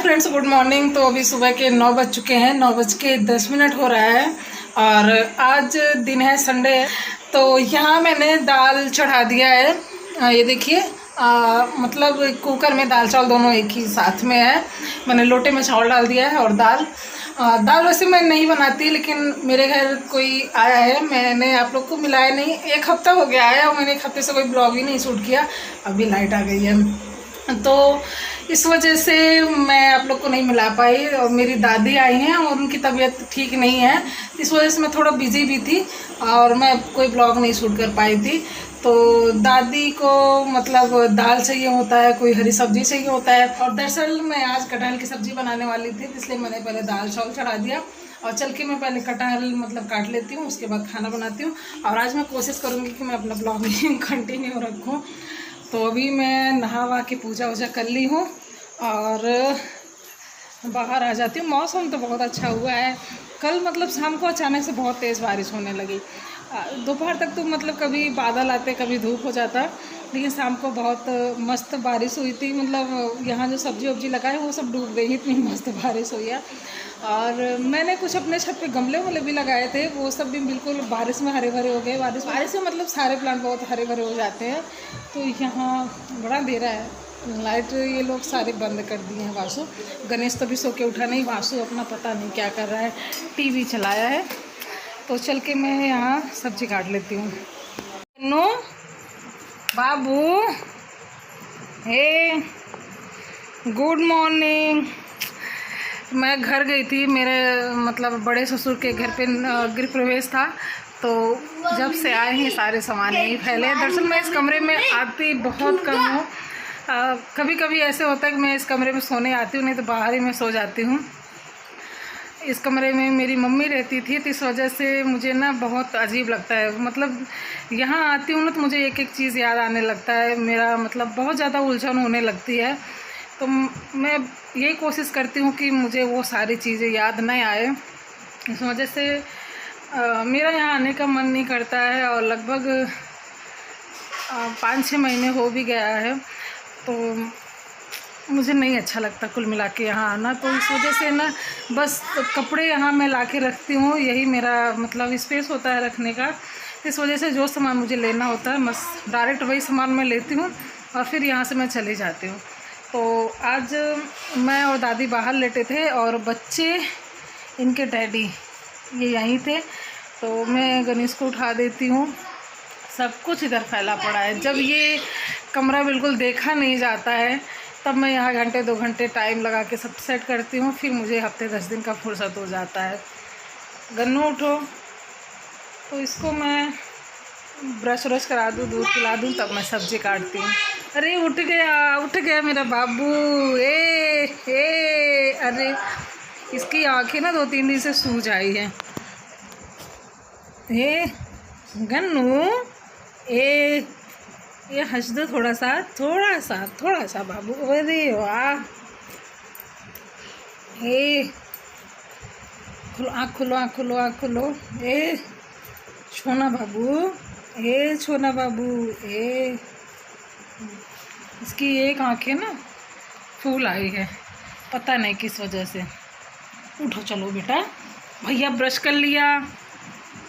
Friends, good morning. तो अभी सुबह के 9 बज चुके हैं, 9:10 हो रहा है और आज दिन है संडे है। तो यहाँ मैंने दाल चढ़ा दिया है। ये देखिए, मतलब कुकर में दाल चावल दोनों एक ही साथ में है। मैंने लोटे में चावल डाल दिया है और दाल वैसे मैं नहीं बनाती, लेकिन मेरे घर कोई आया है, मैंने आप लोग को मिलाया नहीं। 1 हफ्ता हो गया है और मैंने 1 हफ्ते से कोई ब्लॉग ही नहीं शूट किया। अभी लाइट आ गई है तो इस वजह से मैं आप लोग को नहीं मिला पाई। और मेरी दादी आई हैं और उनकी तबीयत ठीक नहीं है, इस वजह से मैं थोड़ा बिजी भी थी और मैं कोई ब्लॉग नहीं शूट कर पाई थी। तो दादी को मतलब दाल चाहिए होता है, कोई हरी सब्जी चाहिए होता है। और दरअसल मैं आज कटहल की सब्ज़ी बनाने वाली थी, इसलिए मैंने पहले दाल चावल चढ़ा दिया और चल के मैं पहले कटहल मतलब काट लेती हूँ, उसके बाद खाना बनाती हूँ। और आज मैं कोशिश करूँगी कि मैं अपना ब्लॉग कंटिन्यू रखूँ। तो अभी मैं नहा वहा के पूजा वूजा कर ली हूँ और बाहर आ जाती हूँ। मौसम तो बहुत अच्छा हुआ है। कल मतलब शाम को अचानक से बहुत तेज़ बारिश होने लगी। दोपहर तक तो मतलब कभी बादल आते कभी धूप हो जाता, लेकिन शाम को बहुत मस्त बारिश हुई थी। मतलब यहाँ जो सब्जी वब्जी लगा है वो सब डूब गई, इतनी मस्त बारिश हुई है। और मैंने कुछ अपने छत पे गमले वमले भी लगाए थे, वो सब भी बिल्कुल बारिश में हरे भरे हो गए। बारिश में मतलब सारे प्लांट बहुत हरे भरे हो जाते हैं। तो यहाँ बड़ा अंधेरा है, लाइट ये लोग सारे बंद कर दिए हैं। वासु गणेश तो भी सो के उठा नहीं, वासु अपना पता नहीं क्या कर रहा है, टीवी चलाया है। तो चल के मैं यहाँ सब्जी काट लेती हूँ। नो बाबू, हे गुड मॉर्निंग। मैं घर गई थी, मेरे मतलब बड़े ससुर के घर पे गृह प्रवेश था। तो जब से आए हैं सारे सामान यहीं फैले। दरअसल मैं इस कमरे में आती बहुत कम हूँ। कभी कभी ऐसे होता है कि मैं इस कमरे में सोने आती हूँ, नहीं तो बाहर ही मैं सो जाती हूँ। इस कमरे में मेरी मम्मी रहती थी, तो इस वजह से मुझे ना बहुत अजीब लगता है। मतलब यहाँ आती हूँ ना तो मुझे एक एक चीज़ याद आने लगता है, मेरा मतलब बहुत ज़्यादा उलझन होने लगती है। तो मैं यही कोशिश करती हूँ कि मुझे वो सारी चीज़ें याद नहीं आए। इस वजह से मेरा यहाँ आने का मन नहीं करता है और लगभग 5-6 महीने हो भी गया है। तो मुझे नहीं अच्छा लगता कुल मिला के यहाँ आना। तो इस वजह से ना बस कपड़े यहाँ मैं ला के रखती हूँ, यही मेरा मतलब स्पेस होता है रखने का। इस वजह से जो सामान मुझे लेना होता है बस डायरेक्ट वही सामान मैं लेती हूँ और फिर यहाँ से मैं चली जाती हूँ। तो आज मैं और दादी बाहर लेटे थे और बच्चे इनके डैडी ये यहीं थे। तो मैं गणेश को उठा देती हूँ। सब कुछ इधर फैला पड़ा है। जब ये कमरा बिल्कुल देखा नहीं जाता है तब मैं यहाँ 1-2 घंटे टाइम लगा के सब सेट करती हूँ, फिर मुझे हफ्ते 10 दिन का फुर्सत हो जाता है। गन्नू उठो, तो इसको मैं ब्रश व्रश करा दूँ, दूध पिला दूँ, तब मैं सब्जी काटती हूँ। अरे उठ गया मेरा बाबू। अरे इसकी आँखें ना 2-3 दिन से सूज आई हैं। गन्नू ये हंस दो थोड़ा सा बाबू। अरे वाह, आँख खोलो। छोना बाबू। इसकी एक आँखें ना फूल आई है, पता नहीं किस वजह से। उठो चलो बेटा, भैया ब्रश कर लिया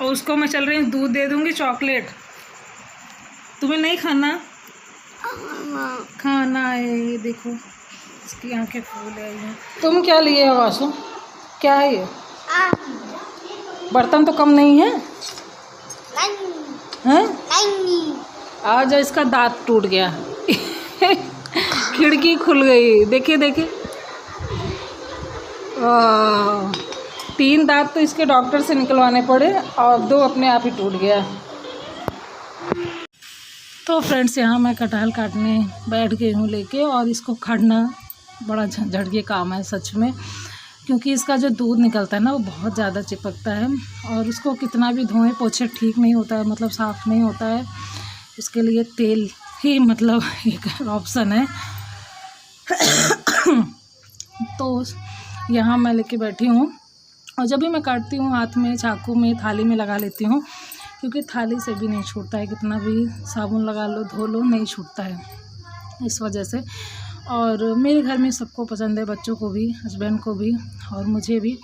और उसको मैं चल रही हूँ दूध दे दूँगी, चॉकलेट। तुम्हें नहीं खाना है। ये देखो इसकी आंखें फूल है। तुम क्या लिए हो वासु? क्या है ये? बर्तन तो कम नहीं है हैं? आज इसका दांत टूट गया खिड़की खुल गई। देखिए 3 दांत तो इसके डॉक्टर से निकलवाने पड़े और 2 अपने आप ही टूट गया। तो फ्रेंड्स, यहाँ मैं कटहल काटने बैठ गई हूँ लेके, और इसको काटना बड़ा झंझट के काम है सच में, क्योंकि इसका जो दूध निकलता है ना वो बहुत ज़्यादा चिपकता है और उसको कितना भी धोएं पोछे ठीक नहीं होता है, मतलब साफ़ नहीं होता है। इसके लिए तेल ही मतलब एक ऑप्शन है। तो यहाँ मैं लेके बैठी हूँ और जब भी मैं काटती हूँ हाथ में, चाकू में, थाली में लगा लेती हूँ, क्योंकि थाली से भी नहीं छूटता है, कितना भी साबुन लगा लो धो लो नहीं छूटता है, इस वजह से। और मेरे घर में सबको पसंद है, बच्चों को भी, हस्बैंड को भी और मुझे भी,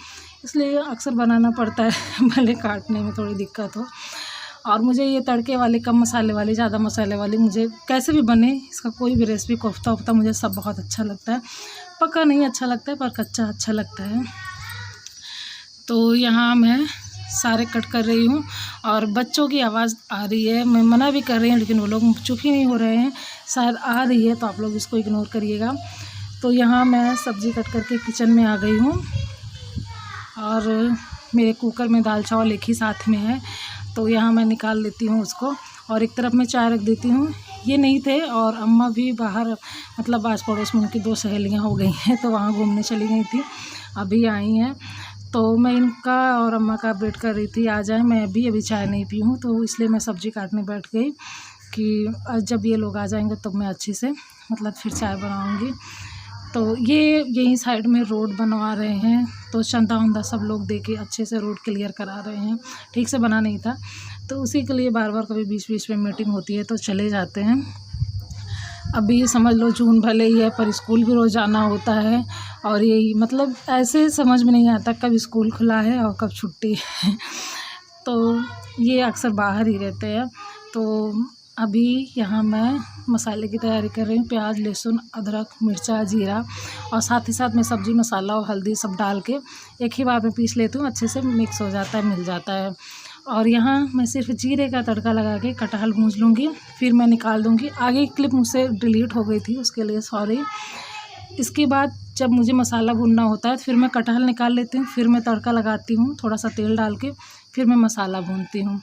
इसलिए अक्सर बनाना पड़ता है भले काटने में थोड़ी दिक्कत हो। और मुझे ये तड़के वाले, कम मसाले वाली, ज़्यादा मसाले वाली, मुझे कैसे भी बने इसका कोई भी रेसिपी, कोफ्ता वोफ्ता, मुझे सब बहुत अच्छा लगता है। पका नहीं अच्छा लगता है पर कच्चा अच्छा लगता है। तो यहाँ मैं सारे कट कर रही हूँ और बच्चों की आवाज़ आ रही है, मैं मना भी कर रही हूँ लेकिन वो लोग चुप ही नहीं हो रहे हैं, शायद आ रही है तो आप लोग इसको इग्नोर करिएगा। तो यहाँ मैं सब्ज़ी कट करके किचन में आ गई हूँ और मेरे कुकर में दाल चावल एक ही साथ में है, तो यहाँ मैं निकाल लेती हूँ उसको और एक तरफ में चाय रख देती हूँ। ये नहीं थे और अम्मा भी बाहर, मतलब आस पड़ोस में उनकी 2 सहेलियाँ हो गई हैं तो वहाँ घूमने चली गई थी, अभी आई हैं। तो मैं इनका और अम्मा का वेट कर रही थी आ जाए, मैं अभी चाय नहीं पी हूँ, तो इसलिए मैं सब्ज़ी काटने बैठ गई कि जब ये लोग आ जाएंगे तब मैं अच्छे से मतलब फिर चाय बनाऊँगी। तो ये यहीं साइड में रोड बनवा रहे हैं, तो चंदा वंदा सब लोग दे के अच्छे से रोड क्लियर करा रहे हैं, ठीक से बना नहीं था तो उसी के लिए बार बार कभी बीच बीच में मीटिंग होती है तो चले जाते हैं। अभी समझ लो जून भले ही है पर स्कूल भी रोज़ जाना होता है और यही मतलब ऐसे समझ में नहीं आता कब स्कूल खुला है और कब छुट्टी है तो ये अक्सर बाहर ही रहते हैं। तो अभी यहाँ मैं मसाले की तैयारी कर रही हूँ, प्याज, लहसुन, अदरक, मिर्चा, जीरा और साथ ही साथ मैं सब्ज़ी मसाला और हल्दी सब डाल के एक ही बार में पीस लेती हूँ, अच्छे से मिक्स हो जाता है, मिल जाता है। और यहाँ मैं सिर्फ जीरे का तड़का लगा के कटहल भूंज लूँगी, फिर मैं निकाल दूँगी। आगे की क्लिप मुझसे डिलीट हो गई थी, उसके लिए सॉरी। इसके बाद जब मुझे मसाला भूनना होता है फिर मैं कटहल निकाल लेती हूँ, फिर मैं तड़का लगाती हूँ थोड़ा सा तेल डाल के, फिर मैं मसाला भूनती हूँ।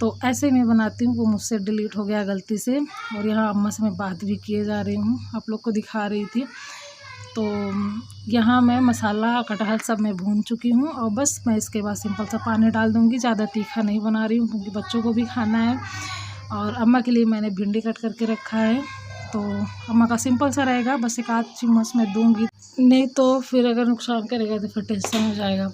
तो ऐसे मैं बनाती हूँ, वो मुझसे डिलीट हो गया गलती से। और यहाँ अम्मा से मैं बात भी किए जा रही हूँ, आप लोग को दिखा रही थी। तो यहाँ मैं मसाला, कटहल सब मैं भून चुकी हूँ और बस मैं इसके बाद सिंपल सा पानी डाल दूँगी। ज़्यादा तीखा नहीं बना रही हूँ क्योंकि बच्चों को भी खाना है और अम्मा के लिए मैंने भिंडी कट करके रखा है, तो अम्मा का सिंपल सा रहेगा, बस एक आध चम्मच मैं दूँगी, नहीं तो फिर अगर नुकसान करेगा तो फिर टेंशन हो जाएगा।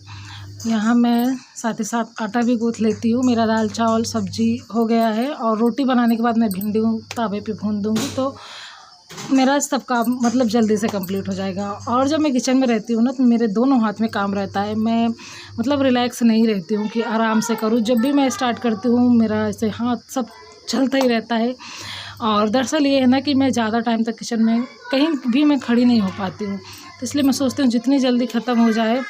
यहाँ मैं साथ ही साथ आटा भी गूँथ लेती हूँ। मेरा दाल चावल सब्ज़ी हो गया है और रोटी बनाने के बाद मैं भिंडी तावे पे भून दूँगी, तो मेरा सब काम मतलब जल्दी से कंप्लीट हो जाएगा। और जब मैं किचन में रहती हूँ ना तो मेरे दोनों हाथ में काम रहता है, मैं मतलब रिलैक्स नहीं रहती हूँ कि आराम से करूँ। जब भी मैं स्टार्ट करती हूँ मेरा ऐसे हाथ सब चलता ही रहता है। और दरअसल ये है ना कि मैं ज़्यादा टाइम तक किचन में कहीं भी मैं खड़ी नहीं हो पाती हूँ, तो इसलिए मैं सोचती हूँ जितनी जल्दी ख़त्म हो जाए।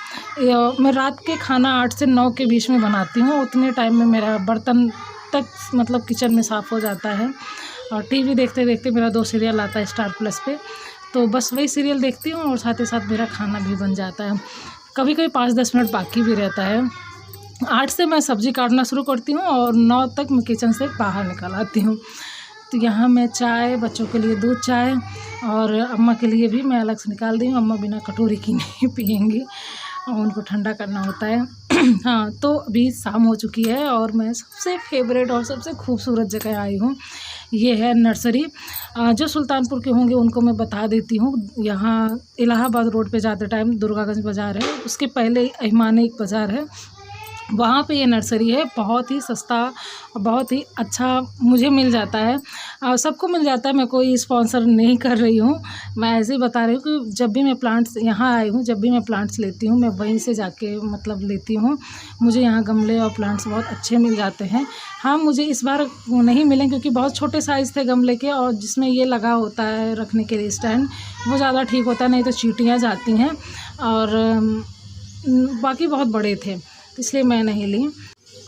मैं रात के खाना 8 से 9 के बीच में बनाती हूँ, उतने टाइम में मेरा बर्तन तक मतलब किचन में साफ़ हो जाता है। और टीवी देखते देखते मेरा 2 सीरियल आता है स्टार प्लस पे, तो बस वही सीरियल देखती हूँ और साथ ही साथ मेरा खाना भी बन जाता है। कभी कभी 5-10 मिनट बाकी भी रहता है। 8 से मैं सब्ज़ी काटना शुरू करती हूँ और 9 तक मैं किचन से बाहर निकल आती हूँ। तो यहाँ मैं चाय, बच्चों के लिए दूध चाय और अम्मा के लिए भी मैं अलग से निकाल दी हूँ। अम्मा बिना कटोरी की नहीं पियेंगी और उनको ठंडा करना होता है। हाँ, तो अभी शाम हो चुकी है और मैं सबसे फेवरेट और सबसे खूबसूरत जगह आई हूँ, ये है नर्सरी। जो सुल्तानपुर के होंगे उनको मैं बता देती हूँ, यहाँ इलाहाबाद रोड पे जाते टाइम दुर्गागंज बाज़ार है, उसके पहले अहिमाने एक बाज़ार है, वहाँ पे ये नर्सरी है। बहुत ही सस्ता, बहुत ही अच्छा मुझे मिल जाता है, सबको मिल जाता है। मैं कोई स्पॉन्सर नहीं कर रही हूँ, मैं ऐसे ही बता रही हूँ कि जब भी मैं प्लांट्स यहाँ आई हूँ, जब भी मैं प्लांट्स लेती हूँ मैं वहीं से जाके मतलब लेती हूँ। मुझे यहाँ गमले और प्लांट्स बहुत अच्छे मिल जाते हैं। हाँ, मुझे इस बार नहीं मिले क्योंकि बहुत छोटे साइज़ थे गमले के, और जिसमें ये लगा होता है रखने के लिए स्टैंड, वो ज़्यादा ठीक होता है, नहीं तो चींटियाँ जाती हैं। और बाकी बहुत बड़े थे इसलिए मैं नहीं ली।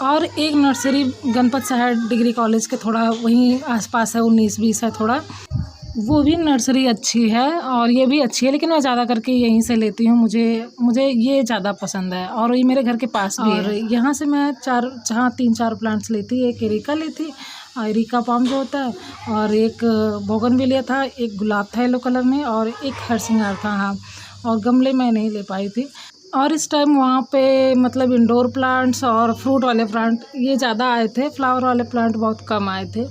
और एक नर्सरी गणपत साहब डिग्री कॉलेज के थोड़ा वहीं आसपास है, 19-20 है थोड़ा, वो भी नर्सरी अच्छी है और ये भी अच्छी है, लेकिन मैं ज़्यादा करके यहीं से लेती हूँ। मुझे ये ज़्यादा पसंद है और ये मेरे घर के पास भी है। यहाँ से मैं 3-4 प्लांट्स लेती, एक एरिका ली थी, एरिका पाम जो होता है, और एक बोगनविलिया था, एक गुलाब था येलो कलर में, और एक हरसिंगार था। हाँ, और गमले मैं नहीं ले पाई थी। और इस टाइम वहाँ पे मतलब इंडोर प्लांट्स और फ्रूट वाले प्लांट ये ज़्यादा आए थे, फ्लावर वाले प्लांट बहुत कम आए थे।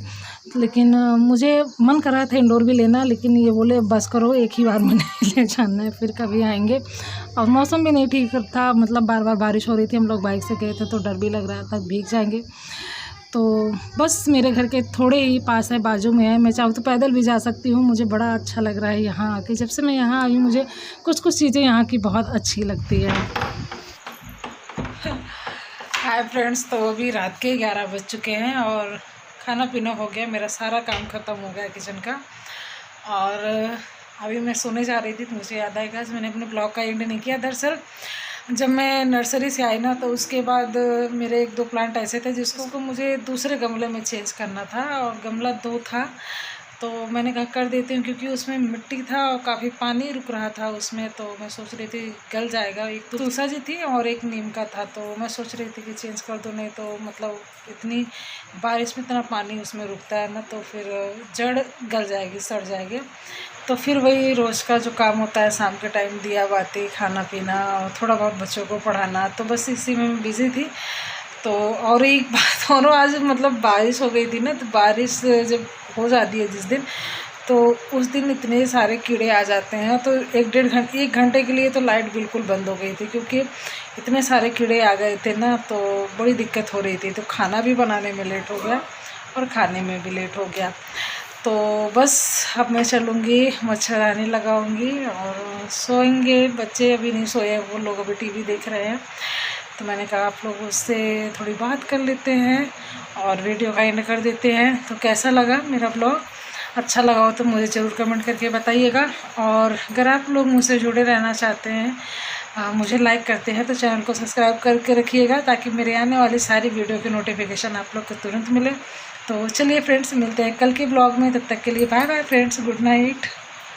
लेकिन मुझे मन कर रहा था इंडोर भी लेना, लेकिन ये बोले बस करो, एक ही बार में नहीं ले जाना है, फिर कभी आएंगे। और मौसम भी नहीं ठीक था, मतलब बार बार बारिश हो रही थी, हम लोग बाइक से गए थे तो डर भी लग रहा था भीग जाएंगे। तो बस मेरे घर के थोड़े ही पास है, बाजू में है। मैं चाहूँ तो पैदल भी जा सकती हूँ। मुझे बड़ा अच्छा लग रहा है यहाँ आके। जब से मैं यहाँ आई हूँ मुझे कुछ कुछ चीज़ें यहाँ की बहुत अच्छी लगती है। हाय फ्रेंड्स, तो अभी रात के 11 बज चुके हैं और खाना पीना हो गया, मेरा सारा काम ख़त्म हो गया किचन का। और अभी मैं सोने जा रही थी तो मुझे याद आएगा आज मैंने अपने ब्लॉग का एंड नहीं किया। दरअसल जब मैं नर्सरी से आई ना तो उसके बाद मेरे 1-2 प्लांट ऐसे थे जिसको मुझे दूसरे गमले में चेंज करना था, और गमला 2 था तो मैंने कहा कर देती हूँ, क्योंकि उसमें मिट्टी था और काफ़ी पानी रुक रहा था उसमें। तो मैं सोच रही थी गल जाएगा। एक तो तुलसा जी थी और एक नीम का था, तो मैं सोच रही थी कि चेंज कर दूँ, नहीं तो मतलब इतनी बारिश में इतना पानी उसमें रुकता है ना तो फिर जड़ गल जाएगी, सड़ जाएगी। तो फिर वही रोज़ का जो काम होता है, शाम के टाइम दिया बाती, खाना पीना और थोड़ा बहुत बच्चों को पढ़ाना, तो बस इसी में बिज़ी थी। तो और एक बात और, आज मतलब बारिश हो गई थी ना, तो बारिश जब हो जाती है जिस दिन, तो उस दिन इतने सारे कीड़े आ जाते हैं। तो 1 घंटे के लिए तो लाइट बिल्कुल बंद हो गई थी, क्योंकि इतने सारे कीड़े आ गए थे ना, तो बड़ी दिक्कत हो रही थी। तो खाना भी बनाने में लेट हो गया और खाने में भी लेट हो गया। तो बस अब मैं चलूँगी, मच्छरदानी लगाऊंगी और सोएंगे। बच्चे अभी नहीं सोए, वो लोग अभी टीवी देख रहे हैं। तो मैंने कहा आप लोगों से थोड़ी बात कर लेते हैं और वीडियो का एंड कर देते हैं। तो कैसा लगा मेरा ब्लॉग? अच्छा लगा हो तो मुझे ज़रूर कमेंट करके बताइएगा। और अगर आप लोग मुझसे जुड़े रहना चाहते हैं, मुझे लाइक करते हैं, तो चैनल को सब्सक्राइब करके रखिएगा, ताकि मेरे आने वाली सारी वीडियो की नोटिफिकेशन आप लोग को तुरंत मिले। तो चलिए फ्रेंड्स, मिलते हैं कल के ब्लॉग में। तब तक के लिए bye bye friends, good night.